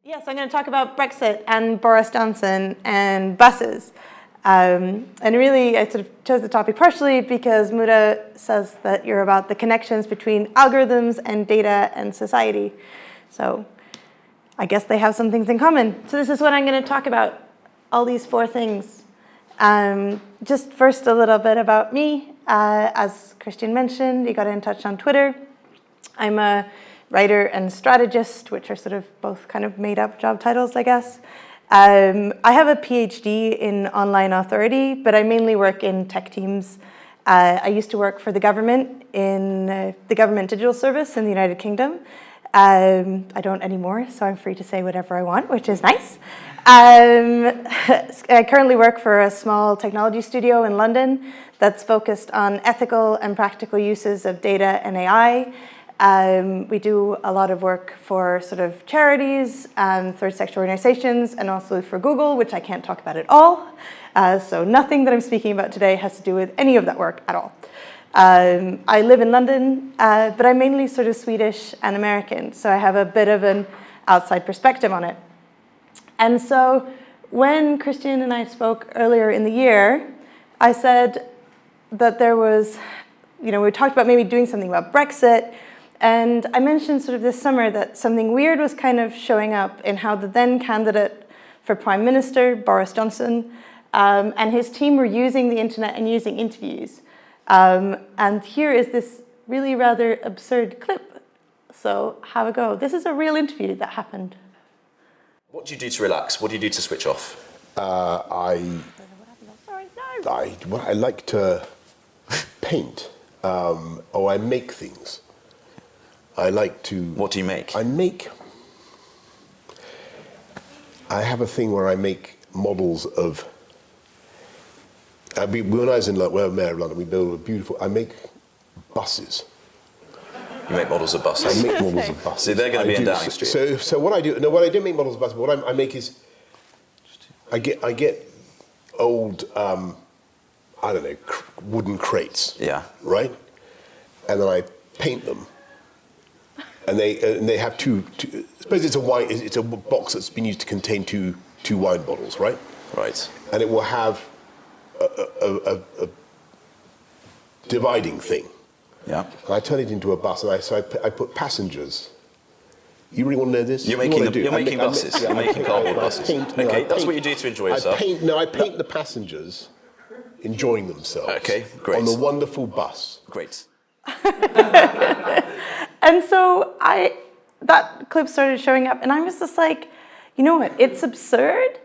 Yes, I'm going to talk about Brexit and Boris Johnson and buses. And really, I sort of chose the topic partially because Muda says that you're about the connections between algorithms and data and society. So I guess they have some things in common. So this is what I'm going to talk about, all these four things. Just first, a little bit about me. As Christian mentioned, he got in touch on Twitter. I'm a writer and strategist, which are sort of both kind of made-up job titles, I guess. I have a PhD in online authority, but I mainly work in tech teams. I used to work for the government in the government digital service in the United Kingdom. I don't anymore, so I'm free to say whatever I want, which is nice. I currently work for a small technology studio in London that's focused on ethical and practical uses of data and AI. We do a lot of work for sort of charities, third sector organizations, and also for Google, which I can't talk about at all. So nothing that I'm speaking about today has to do with any of that work at all. I live in London, but I'm mainly sort of Swedish and American, so I have a bit of an outside perspective on it. And so when Christian and I spoke earlier in the year, I said that there was, we talked about maybe doing something about Brexit. And I mentioned sort of this summer that something weird was kind of showing up in how the then candidate for Prime Minister, Boris Johnson, and his team were using the internet and using interviews. And here is this really rather absurd clip. So have a go. This is a real interview that happened. What do you do to relax? What do you do to switch off? I like to paint, or I make things. I like to... What do you make? I have a thing where I make models of... when I was in Mayor of London, we built a beautiful... I make buses. You make models of buses? I make models of buses. So they're going to be in Downing Street? So what I do... No, what I don't make models of buses, but what I make is... I get old, I don't know, wooden crates. Yeah. Right? And then I paint them. And they have two. Suppose it's a box that's been used to contain two wine bottles, right? Right. And it will have a dividing thing. Yeah. And I turn it into a bus, and I put passengers. You really want to know this? You're making buses. You're making cardboard buses. Okay, that's what you do to enjoy yourself. I paint the passengers enjoying themselves. Okay, great. On the wonderful bus. Great. And so that clip started showing up, and I was just like, you know what, it's absurd,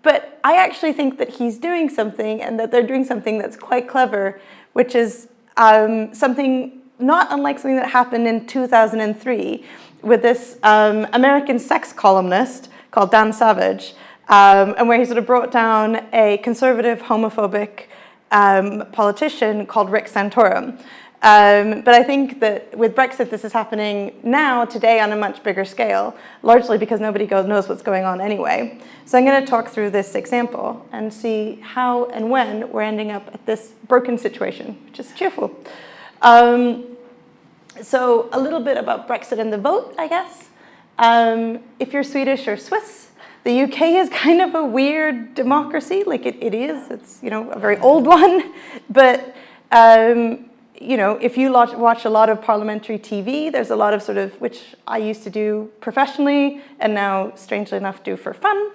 but I actually think that he's doing something and that they're doing something that's quite clever, which is something not unlike something that happened in 2003 with this American sex columnist called Dan Savage, and where he sort of brought down a conservative, homophobic politician called Rick Santorum. But I think that with Brexit, this is happening now, today, on a much bigger scale, largely because nobody knows what's going on anyway. So I'm going to talk through this example and see how and when we're ending up at this broken situation, which is cheerful. So a little bit about Brexit and the vote, I guess. If you're Swedish or Swiss, the UK is kind of a weird democracy. Like it is. It's a very old one, but. If you watch a lot of parliamentary TV, there's a lot of sort of, which I used to do professionally and now, strangely enough, do for fun.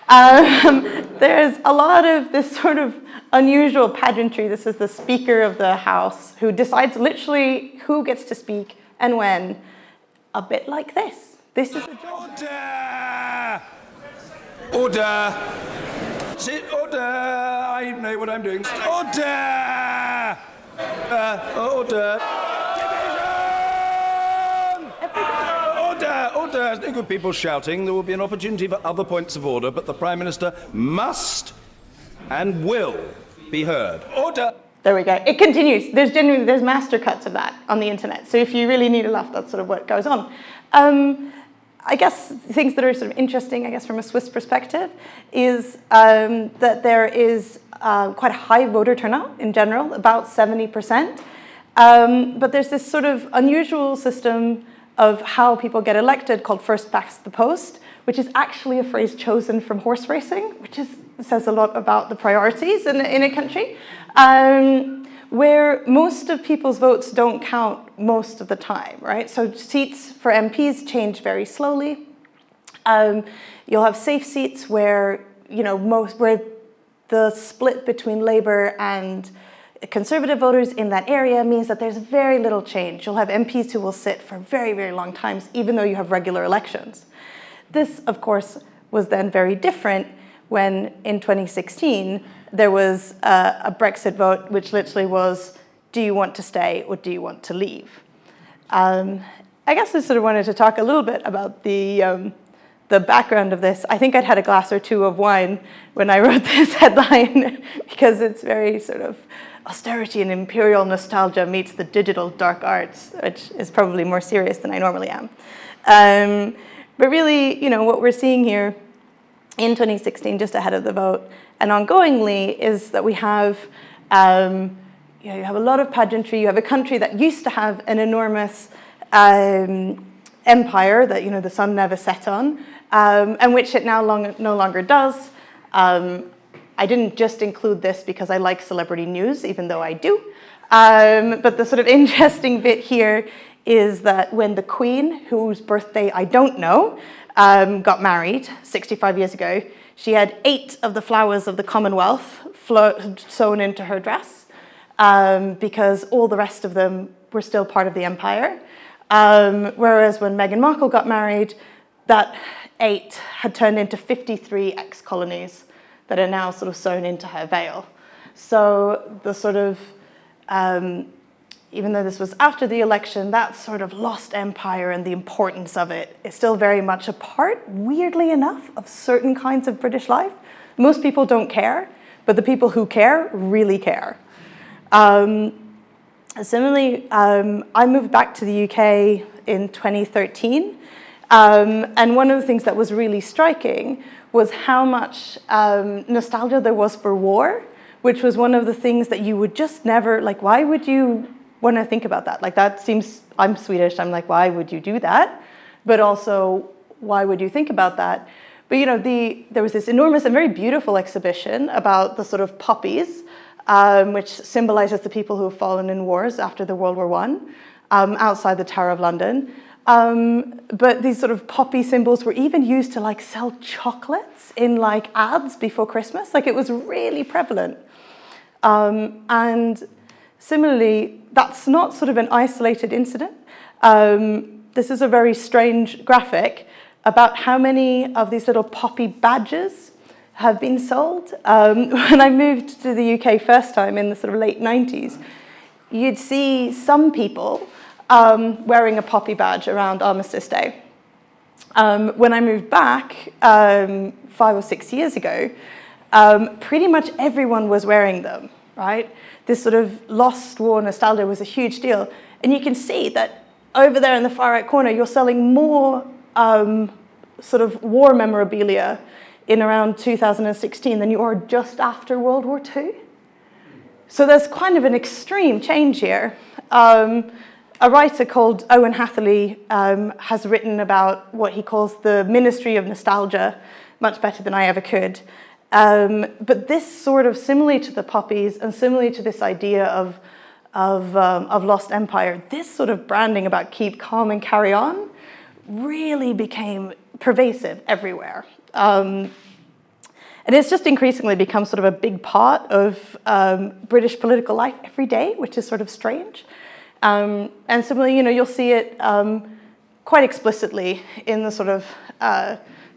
There's a lot of this sort of unusual pageantry. This is the Speaker of the House who decides literally who gets to speak and when. A bit like this. This is Order! Order! Sit, order! I know what I'm doing. Order! Order! Division! Order! Order! There's no good people shouting. There will be an opportunity for other points of order, but the Prime Minister must and will be heard. Order! There we go. It continues. There's master cuts of that on the internet. So if you really need a laugh, that's sort of what goes on. I guess things that are sort of interesting, I guess, from a Swiss perspective, is that there is quite a high voter turnout in general, about 70%. But there's this sort of unusual system of how people get elected called first past the post, which is actually a phrase chosen from horse racing, which says a lot about the priorities in a country, where most of people's votes don't count most of the time, right? So seats for MPs change very slowly. You'll have safe seats where, where the split between Labour and Conservative voters in that area means that there's very little change. You'll have MPs who will sit for very, very long times, even though you have regular elections. This, of course, was then very different when, in 2016, there was a Brexit vote, which literally was, do you want to stay or do you want to leave? I guess I sort of wanted to talk a little bit about the background of this. I think I'd had a glass or two of wine when I wrote this headline, because it's very sort of austerity and imperial nostalgia meets the digital dark arts, which is probably more serious than I normally am. But really, what we're seeing here in 2016, just ahead of the vote, and ongoingly, is that we have, you have a lot of pageantry. You have a country that used to have an enormous empire that the sun never set on, and which it now no longer does. I didn't just include this because I like celebrity news, even though I do. But the sort of interesting bit here is that when the Queen, whose birthday I don't know, got married 65 years ago, she had 8 of the flowers of the Commonwealth sewn into her dress, because all the rest of them were still part of the empire. Whereas when Meghan Markle got married, that 8 had turned into 53 ex-colonies that are now sort of sewn into her veil. So the sort of, even though this was after the election, that sort of lost empire and the importance of it is still very much a part, weirdly enough, of certain kinds of British life. Most people don't care, but the people who care really care. Similarly, I moved back to the UK in 2013, and one of the things that was really striking was how much nostalgia there was for war, which was one of the things that you would just never, like, why would you want to think about that? Like, that seems, I'm Swedish, I'm like, why would you do that? But also, why would you think about that? But there was this enormous and very beautiful exhibition about the sort of poppies, which symbolizes the people who have fallen in wars after the World War I, outside the Tower of London. But these sort of poppy symbols were even used to sell chocolates in ads before Christmas. It was really prevalent. And similarly, that's not sort of an isolated incident. This is a very strange graphic about how many of these little poppy badges have been sold. When I moved to the UK first time in the sort of late 90s, you'd see some people wearing a poppy badge around Armistice Day. When I moved back 5 or 6 years ago, pretty much everyone was wearing them, right? This sort of lost war nostalgia was a huge deal. And you can see that over there in the far right corner, you're selling more sort of war memorabilia in around 2016 than you are just after World War II. So there's kind of an extreme change here. A writer called Owen Hatherley has written about what he calls the Ministry of Nostalgia, much better than I ever could. But this sort of, similarly to the poppies and similarly to this idea of lost empire, this sort of branding about keep calm and carry on really became pervasive everywhere. And it's just increasingly become sort of a big part of British political life every day, which is sort of strange. And similarly, you'll see it quite explicitly in the sort of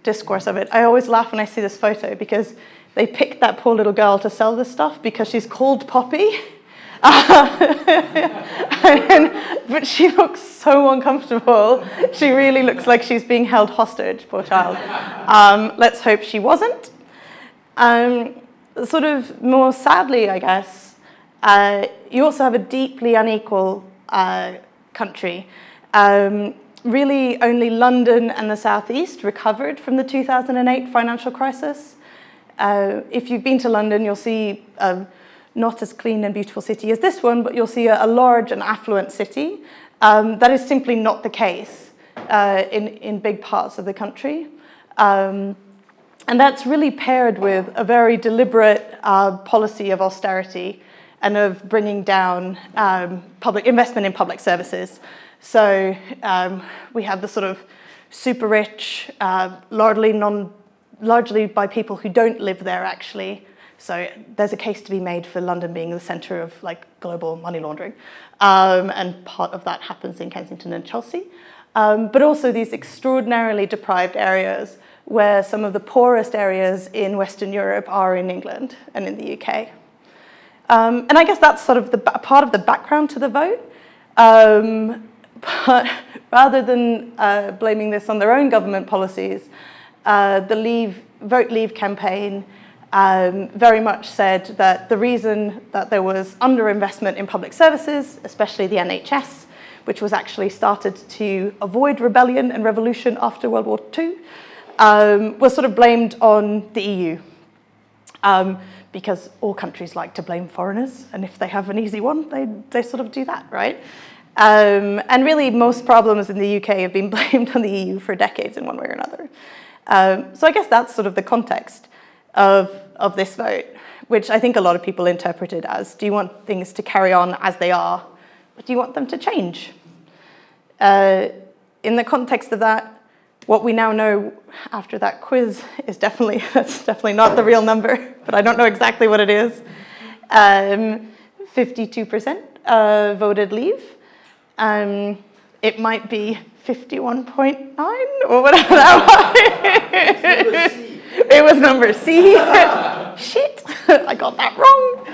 discourse of it. I always laugh when I see this photo because they picked that poor little girl to sell this stuff because she's called Poppy. But she looks so uncomfortable. She really looks like she's being held hostage, poor child. Let's hope she wasn't. Sort of more sadly, I guess, you also have a deeply unequal country. Really, only London and the Southeast recovered from the 2008 financial crisis. If you've been to London, you'll see not as clean and beautiful city as this one, but you'll see a large and affluent city. That is simply not the case in big parts of the country. And that's really paired with a very deliberate policy of austerity and of bringing down public investment in public services. So we have the sort of super rich, largely by people who don't live there, actually. So there's a case to be made for London being the center of like global money laundering. And part of that happens in Kensington and Chelsea. But also these extraordinarily deprived areas where some of the poorest areas in Western Europe are in England and in the UK. And I guess that's sort of part of the background to the vote. But rather than blaming this on their own government policies, the Vote Leave campaign very much said that the reason that there was underinvestment in public services, especially the NHS, which was actually started to avoid rebellion and revolution after World War II, was sort of blamed on the EU. Because all countries like to blame foreigners, and if they have an easy one, they sort of do that, right? And really, most problems in the UK have been blamed on the EU for decades in one way or another. So I guess that's sort of the context of this vote, which I think a lot of people interpreted as, do you want things to carry on as they are, or do you want them to change? In the context of that, what we now know after that quiz is that's definitely not the real number, but I don't know exactly what it is. 52% voted leave. It might be 51.9 or whatever that was. It was number C. Shit, I got that wrong.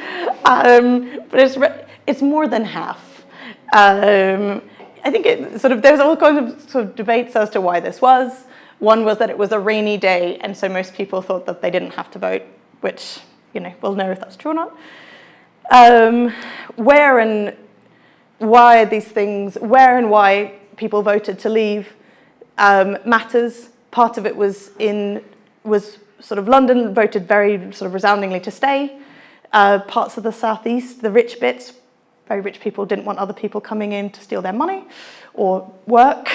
But it's more than half. I think there's all kinds of, sort of debates as to why this was. One was that it was a rainy day, and so most people thought that they didn't have to vote, which, we'll know if that's true or not. Where and why people voted to leave matters. Part of it was sort of London voted very sort of resoundingly to stay. Parts of the southeast, the rich bits, very rich people didn't want other people coming in to steal their money or work,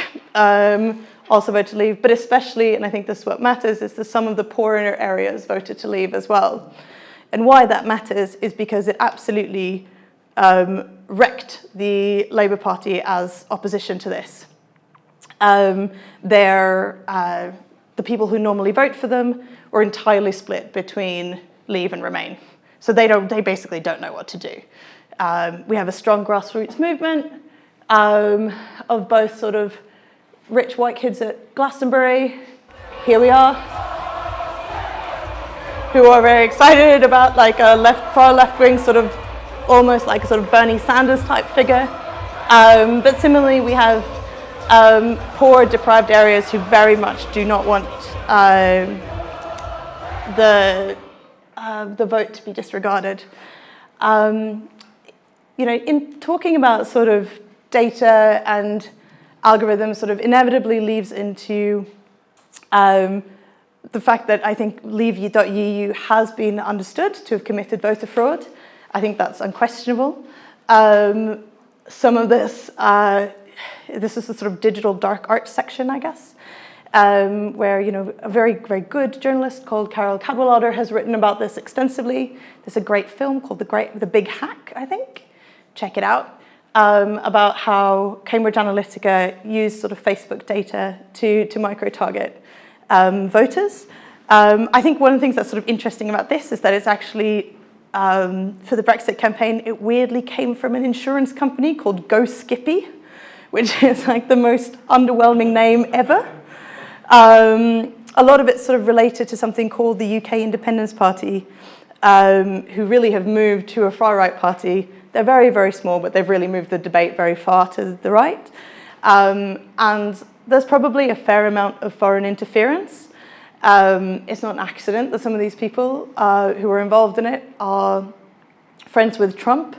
also voted to leave. But especially, and I think this is what matters, is that some of the poorer areas voted to leave as well. And why that matters is because it absolutely wrecked the Labour Party as opposition to this. The people who normally vote for them were entirely split between Leave and Remain. So they basically don't know what to do. We have a strong grassroots movement of both sort of rich white kids at Glastonbury, here we are, who are very excited about like a far left-wing sort of, almost like a sort of Bernie Sanders type figure. But similarly, we have poor, deprived areas who very much do not want the vote to be disregarded. In talking about sort of data and algorithms, sort of inevitably leads into the fact that I think Leave.eu has been understood to have committed voter fraud. I think that's unquestionable. Some of this is the sort of digital dark art section, I guess, where a very, very good journalist called Carol Cadwallader has written about this extensively. There's a great film called The Big Hack, I think. Check it out. About how Cambridge Analytica used sort of Facebook data to micro-target voters. I think one of the things that's sort of interesting about this is that it's actually, for the Brexit campaign, it weirdly came from an insurance company called Go Skippy, which is like the most underwhelming name ever. A lot of it's sort of related to something called the UK Independence Party, who really have moved to a far-right party. They're very, very small, but they've really moved the debate very far to the right. And there's probably a fair amount of foreign interference. It's not an accident that some of these people who are involved in it are friends with Trump,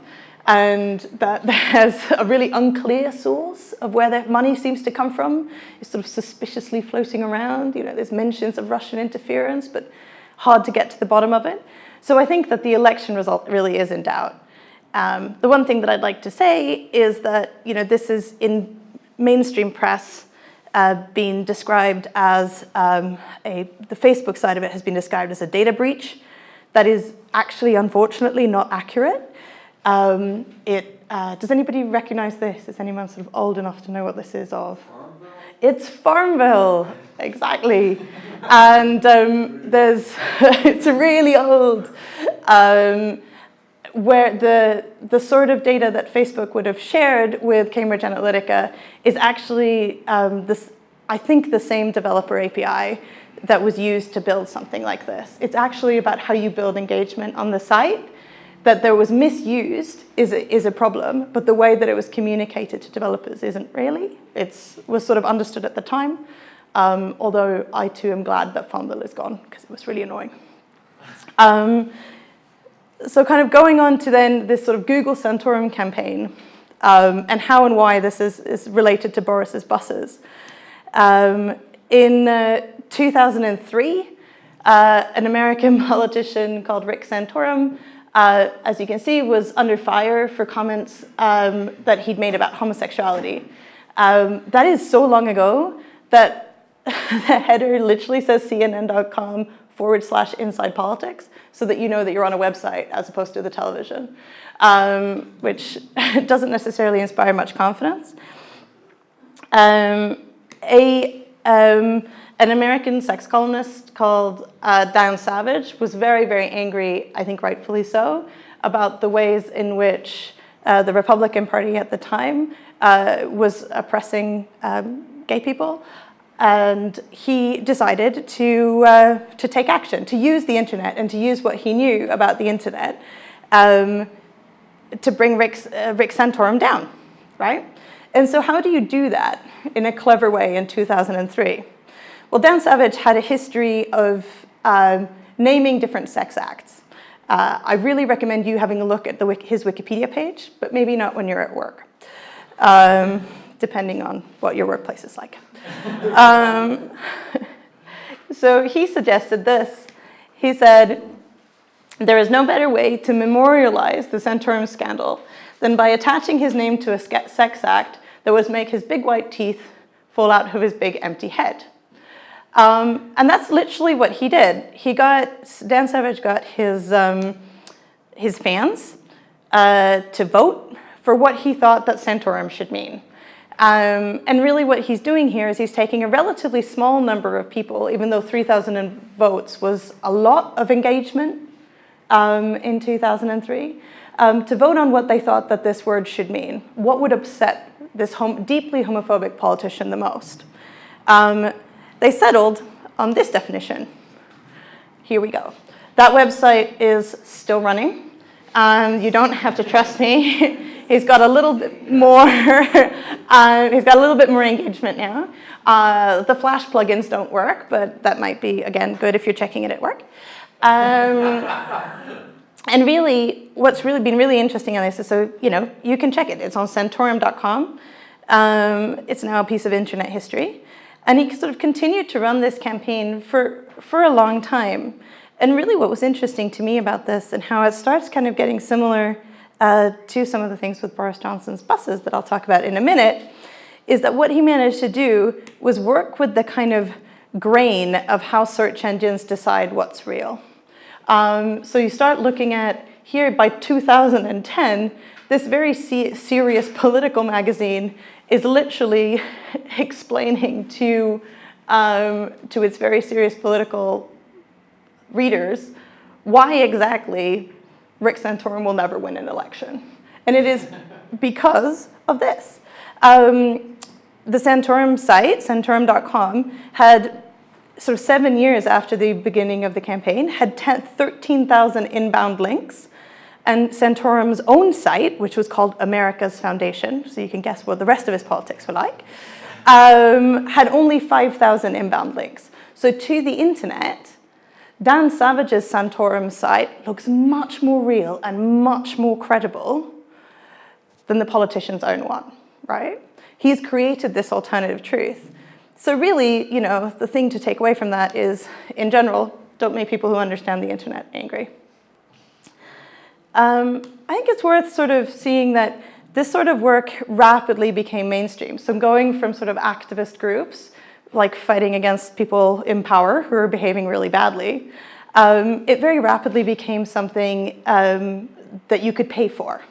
and that there's a really unclear source of where their money seems to come from. It's sort of suspiciously floating around. There's mentions of Russian interference, but hard to get to the bottom of it. So I think that the election result really is in doubt. The one thing that I'd like to say is that this is in mainstream press. been described as, the Facebook side of it has been described as a data breach. That is actually, unfortunately, not accurate. Does anybody recognize this? Is anyone sort of old enough to know what this is of? Farmville? It's Farmville, exactly. And it's really old, where the sort of data that Facebook would have shared with Cambridge Analytica is actually, I think, the same developer API that was used to build something like this. It's actually about how you build engagement on the site. That there was misused is a problem, but the way that it was communicated to developers isn't really. It was sort of understood at the time, although I too am glad that Farmville is gone, because it was really annoying. So kind of going on to then this sort of Google Santorum campaign, and how and why this is related to Boris's buses. In 2003, an American politician called Rick Santorum, as you can see, was under fire for comments that he'd made about homosexuality. That is so long ago that the header literally says CNN.com/inside politics, so that you know that you're on a website as opposed to the television, which doesn't necessarily inspire much confidence. An American sex columnist called Dan Savage was very, very angry, I think rightfully so, about the ways in which the Republican Party at the time was oppressing gay people. And he decided to take action, to use the internet and to use what he knew about the internet to bring Rick Santorum down, right? And so how do you do that in a clever way in 2003? Well, Dan Savage had a history of naming different sex acts. I really recommend you having a look at his Wikipedia page, but maybe not when you're at work, depending on what your workplace is like. So he suggested this. He said, there is no better way to memorialize the Santorum scandal than by attaching his name to a sex act that would make his big white teeth fall out of his big empty head. And that's literally what he did. Dan Savage got his fans to vote for what he thought that Santorum should mean. And really what he's doing here is he's taking a relatively small number of people, even though 3,000 votes was a lot of engagement in 2003, to vote on what they thought that this word should mean. What would upset this deeply homophobic politician the most? They settled on this definition. Here we go. That website is still running. You don't have to trust me. He's got a little bit more. He's got a little bit more engagement now. The Flash plugins don't work, but that might be, again, good if you're checking it at work. And really, what's really been really interesting on this is, so you can check it. It's on Santorum.com. It's now a piece of internet history. And he sort of continued to run this campaign for a long time. And really what was interesting to me about this and how it starts kind of getting similar to some of the things with Boris Johnson's buses that I'll talk about in a minute, is that what he managed to do was work with the kind of grain of how search engines decide what's real. So you start looking at, here by 2010, this very serious political magazine is literally explaining to its very serious political readers why exactly Rick Santorum will never win an election. And it is because of this. The Santorum site, Santorum.com, had sort of 7 years after the beginning of the campaign, had 13,000 inbound links. And Santorum's own site, which was called America's Foundation, so you can guess what the rest of his politics were like, had only 5,000 inbound links. So to the internet, Dan Savage's Santorum site looks much more real and much more credible than the politician's own one, right? He's created this alternative truth. So really, the thing to take away from that is, in general, don't make people who understand the internet angry. I think it's worth sort of seeing that this sort of work rapidly became mainstream. So going from sort of activist groups, like fighting against people in power who are behaving really badly, it very rapidly became something that you could pay for.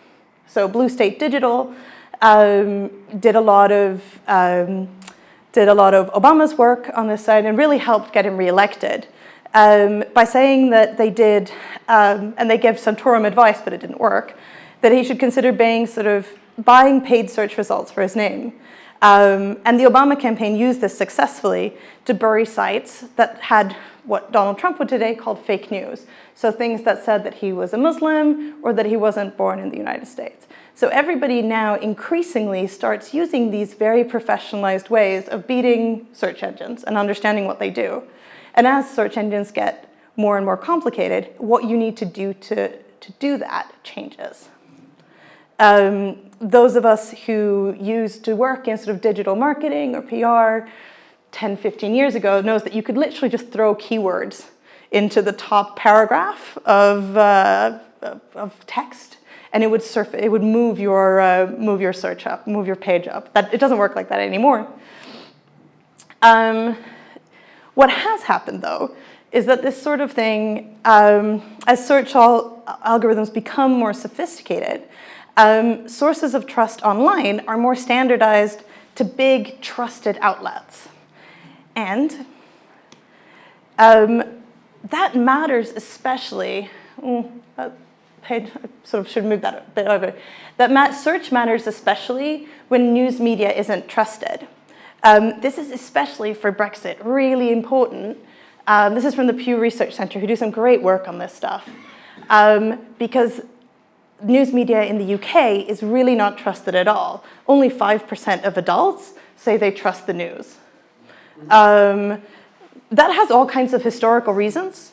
So Blue State Digital did a lot of Obama's work on this side and really helped get him reelected by saying that they did, and they gave Santorum advice, but it didn't work, that he should consider buying paid search results for his name. And the Obama campaign used this successfully to bury sites that had what Donald Trump would today call fake news. So things that said that he was a Muslim or that he wasn't born in the United States. So everybody now increasingly starts using these very professionalized ways of beating search engines and understanding what they do. And as search engines get more and more complicated, what you need to do do that changes. Those of us who used to work in sort of digital marketing or PR 10, 15 years ago knows that you could literally just throw keywords into the top paragraph of text, and it would move your search up, move your page up. It doesn't work like that anymore. What has happened, though, is that this sort of thing, as search algorithms become more sophisticated, sources of trust online are more standardized to big, trusted outlets. And that matters especially, I sort of should move that a bit over. Search matters especially when news media isn't trusted. This is especially for Brexit really important. This is from the Pew Research Center, who do some great work on this stuff. Because news media in the UK is really not trusted at all. Only 5% of adults say they trust the news. That has all kinds of historical reasons,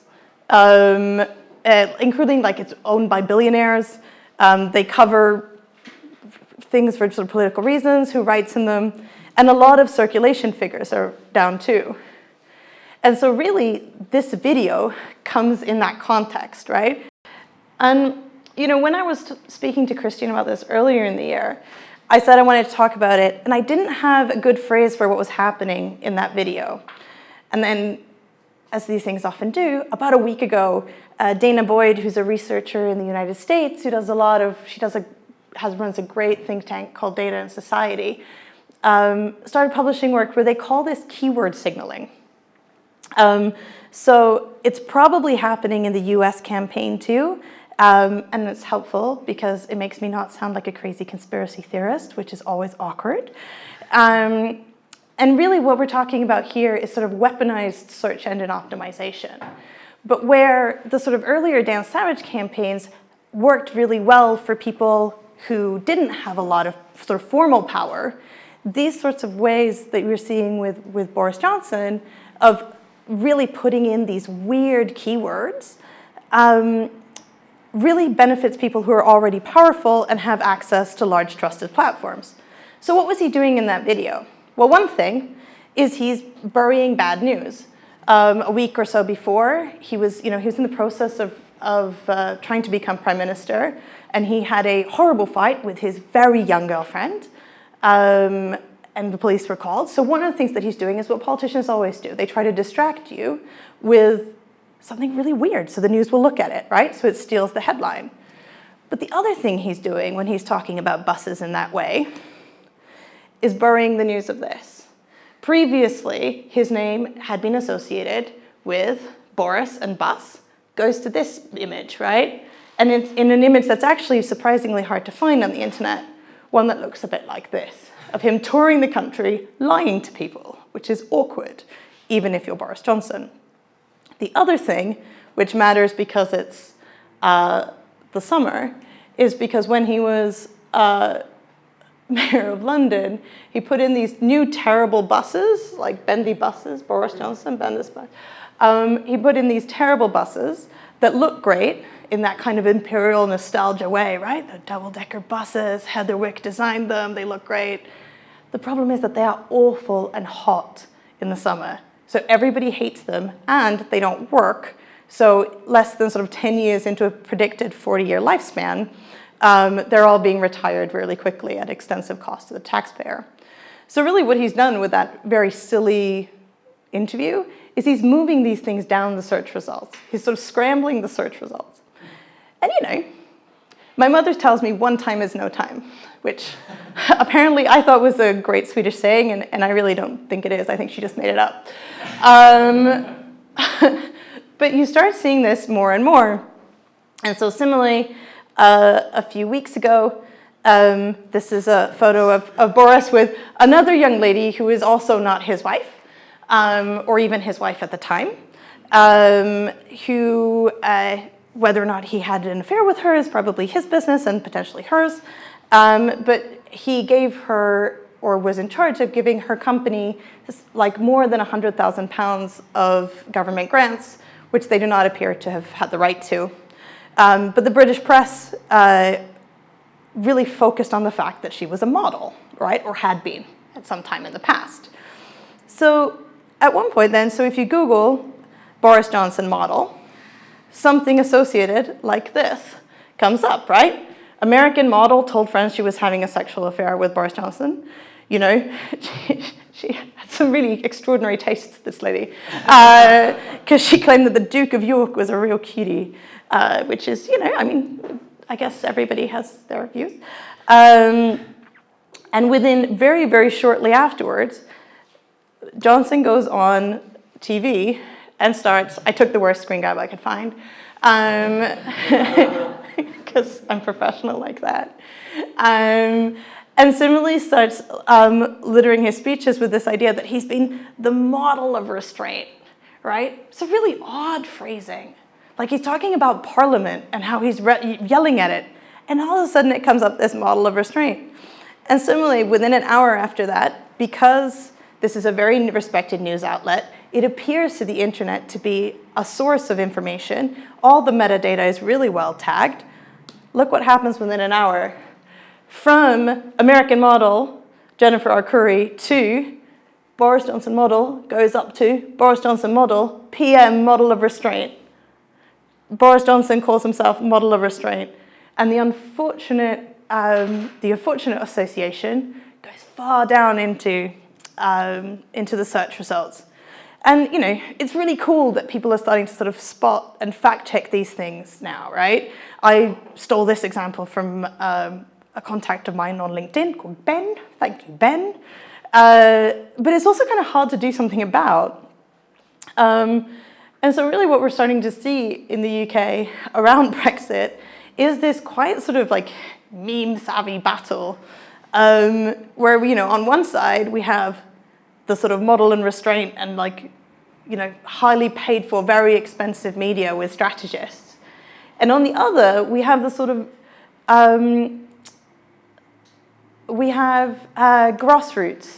including like it's owned by billionaires. They cover things for sort of political reasons, who writes in them, and a lot of circulation figures are down too. And so really, this video comes in that context, right? And you know, when I was speaking to Christian about this earlier in the year, I said I wanted to talk about it, and I didn't have a good phrase for what was happening in that video. And then, as these things often do, about a week ago, Dana Boyd, who's a researcher in the United States, who does a lot of, runs a great think tank called Data and Society, started publishing work where they call this keyword signaling. So it's probably happening in the US campaign too. And it's helpful because it makes me not sound like a crazy conspiracy theorist, which is always awkward. And really what we're talking about here is sort of weaponized search engine optimization. But where the sort of earlier Dan Savage campaigns worked really well for people who didn't have a lot of sort of formal power, these sorts of ways that we're seeing with Boris Johnson of really putting in these weird keywords really benefits people who are already powerful and have access to large trusted platforms. So what was he doing in that video? Well, one thing is he's burying bad news. A week or so before, he was in the process of trying to become prime minister, and he had a horrible fight with his very young girlfriend, and the police were called. So one of the things that he's doing is what politicians always do. They try to distract you with something really weird, so the news will look at it, right? So it steals the headline. But the other thing he's doing when he's talking about buses in that way is burying the news of this. Previously, his name had been associated with Boris and bus, goes to this image, right? And it's in an image that's actually surprisingly hard to find on the internet, one that looks a bit like this, of him touring the country, lying to people, which is awkward, even if you're Boris Johnson. The other thing, which matters because it's the summer, is because when he was mayor of London, he put in these new terrible buses, like bendy buses, Boris Johnson, Bendis bus. He put in these terrible buses that look great in that kind of Imperial Nostalgia way, right? The double-decker buses, Heather Wick designed them, they look great. The problem is that they are awful and hot in the summer. So everybody hates them, and they don't work. So less than sort of 10 years into a predicted 40-year lifespan, they're all being retired really quickly at extensive cost to the taxpayer. So really what he's done with that very silly interview is he's moving these things down the search results. He's sort of scrambling the search results. And you know, my mother tells me 1 time is no time, which apparently I thought was a great Swedish saying, and I really don't think it is. I think she just made it up. But you start seeing this more and more. And so similarly, a few weeks ago, this is a photo of Boris with another young lady who is also not his wife, or even his wife at the time, who, whether or not he had an affair with her is probably his business and potentially hers, but he gave her, or was in charge of giving her company, like more than £100,000 of government grants, which they do not appear to have had the right to. But the British press really focused on the fact that she was a model, right, or had been at some time in the past. So at one point then, so if you Google Boris Johnson model, something associated like this comes up, right? American model told friends she was having a sexual affair with Boris Johnson. You know, she had some really extraordinary tastes, this lady, because she claimed that the Duke of York was a real cutie, which is, you know, I mean, I guess everybody has their views. And within very, very shortly afterwards, Johnson goes on TV and starts, I took the worst screen grab I could find, because I'm professional like that. And similarly starts littering his speeches with this idea that he's been the model of restraint, right? It's a really odd phrasing. Like he's talking about Parliament and how he's yelling at it, and all of a sudden it comes up this model of restraint. And similarly, within an hour after that, because this is a very respected news outlet, it appears to the internet to be a source of information. All the metadata is really well tagged. Look what happens within an hour. From American model, Jennifer Arcuri, to Boris Johnson model, goes up to Boris Johnson model, PM model of restraint. Boris Johnson calls himself model of restraint. And the unfortunate association goes far down into the search results. And, you know, it's really cool that people are starting to sort of spot and fact check these things now, right? I stole this example from a contact of mine on LinkedIn called Ben. Thank you, Ben. But it's also kind of hard to do something about. And so really what we're starting to see in the UK around Brexit is this quite sort of like meme-savvy battle where, you know, on one side we have the sort of model and restraint and, like, you know, highly paid for, very expensive media with strategists. And on the other, we have the sort of, grassroots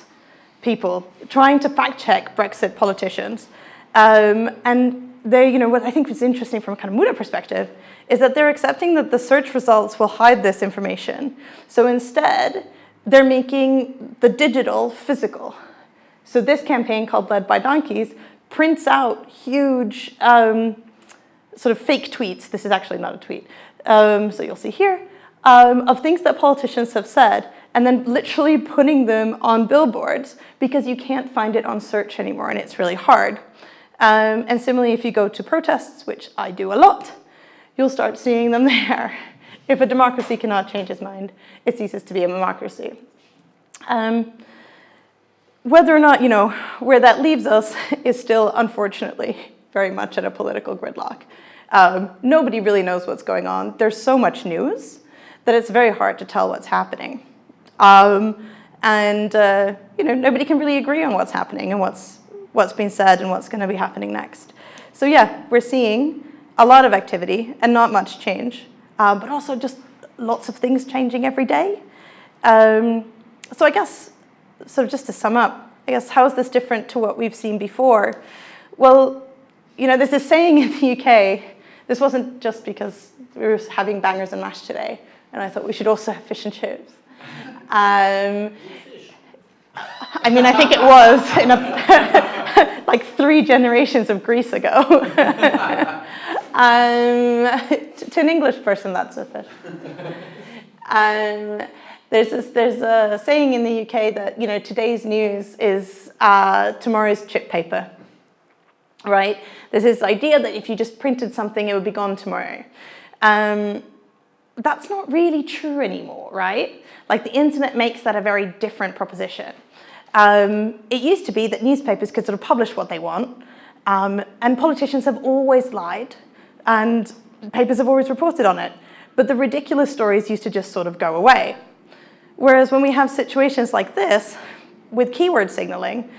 people trying to fact check Brexit politicians. And they, you know, what I think is interesting from a kind of Muda perspective is that they're accepting that the search results will hide this information. So instead, they're making the digital physical. So this campaign, called Led by Donkeys, prints out huge sort of fake tweets. This is actually not a tweet. So you'll see here, of things that politicians have said, and then literally putting them on billboards because you can't find it on search anymore, and it's really hard. And similarly, if you go to protests, which I do a lot, you'll start seeing them there. If a democracy cannot change its mind, it ceases to be a democracy. Whether or not, you know, where that leaves us is still, unfortunately, very much at a political gridlock. Nobody really knows what's going on. There's so much news that it's very hard to tell what's happening. You know, nobody can really agree on what's happening and what's being said and what's going to be happening next. So yeah, we're seeing a lot of activity and not much change, but also just lots of things changing every day. So I guess, sort of just to sum up, I guess, how is this different to what we've seen before? Well, you know, there's this saying in the UK, this wasn't just because we were having bangers and mash today, and I thought we should also have fish and chips. I mean, I think it was in like 3 generations of Greece ago. To an English person, that's a fish. There's a saying in the UK that, you know, today's news is tomorrow's chip paper, right? There's this idea that if you just printed something, it would be gone tomorrow. That's not really true anymore, right? Like, the internet makes that a very different proposition. It used to be that newspapers could sort of publish what they want, and politicians have always lied, and papers have always reported on it. But the ridiculous stories used to just sort of go away. Whereas when we have situations like this, with keyword signaling,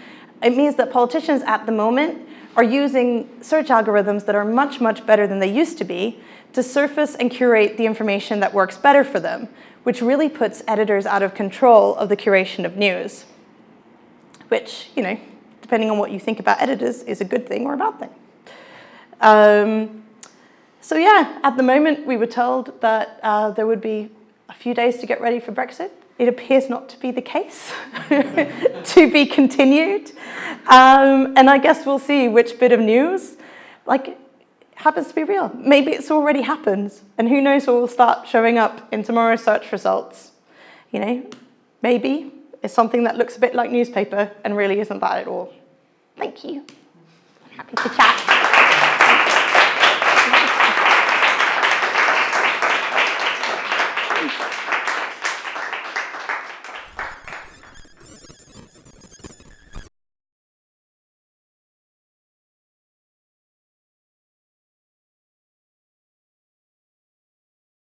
it means that politicians at the moment are using search algorithms that are much, much better than they used to be to surface and curate the information that works better for them, which really puts editors out of control of the curation of news, which, you know, depending on what you think about editors, is a good thing or a bad thing. So yeah, at the moment, we were told that there would be a few days to get ready for Brexit. It appears not to be the case, to be continued. And I guess we'll see which bit of news, like, happens to be real. Maybe it's already happened, and who knows what will start showing up in tomorrow's search results. You know, maybe it's something that looks a bit like newspaper and really isn't that at all. Thank you. I'm happy to chat.